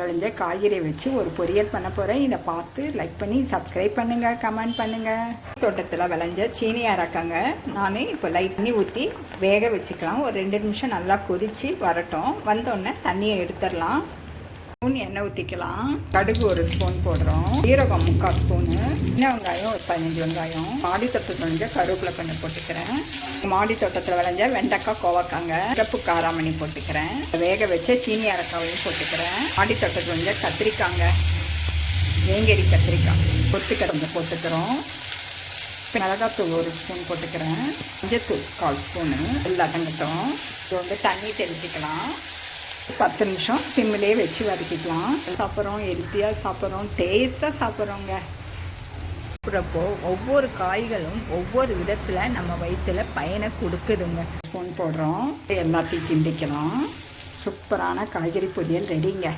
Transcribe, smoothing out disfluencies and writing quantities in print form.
விளைஞ்ச காய்கறி வச்சு ஒரு பொரியல் பண்ண போகிறேன். இதை பார்த்து லைக் பண்ணி சப்ஸ்கிரைப் பண்ணுங்கள், கமெண்ட் பண்ணுங்கள். தோட்டத்தில் விளைஞ்ச சீனி அரக்காங்க. நான் இப்போ லைட் பண்ணி ஊற்றி வேக வச்சுக்கலாம். ஒரு 2 நிமிஷம் நல்லா கொதித்து வரட்டும். வந்தோடனே தண்ணியை எடுத்துடலாம். ஸ்பூன் எண்ணெய் ஊற்றிக்கலாம். கடுகு 1 ஸ்பூன் போடுறோம். சீரகம் 3/4 ஸ்பூனு. சின்ன வெங்காயம் ஒரு 15 வெங்காயம். மாடி தோட்டத்தில் விளைஞ்ச கருவேப்பிலை கொஞ்சம் போட்டுக்கிறேன். மாடி தோட்டத்தில் விளைஞ்ச வெண்டைக்காய், கோவக்காங்க, சிறப்பு காராமணி போட்டுக்கிறேன். வேக வச்ச சீனி அரக்காவையும் போட்டுக்கிறேன். மாடி தோட்டத்தில் விளைஞ்ச கத்திரிக்காங்க, வேங்கேரி கத்திரிக்காய் கொத்துக்க கொஞ்சம் போட்டுக்கிறோம். இப்போ மிளகாத்தூள் 1 ஸ்பூன் போட்டுக்கிறேன். மஞ்சத்தூள் 1/4 ஸ்பூனு. எல்லாம் தங்கட்டும். இது தண்ணி தெளிச்சிக்கலாம். 10 நிமிஷம் சிம்மிலே வச்சு வதக்கிக்கலாம். சாப்பிட்றோம், ஹெல்த்தியாக சாப்பிட்றோம், டேஸ்ட்டாக சாப்பிட்றோங்க. சாப்பிட்றப்போ ஒவ்வொரு காய்களும் ஒவ்வொரு விதத்தில் நம்ம வயிற்றுல பயனை கொடுக்குதுங்க. ஸ்பூன் போடுறோம். எல்லாத்தையும் கிண்டிக்கலாம். சூப்பரான காய்கறி பொரியல் ரெடிங்க.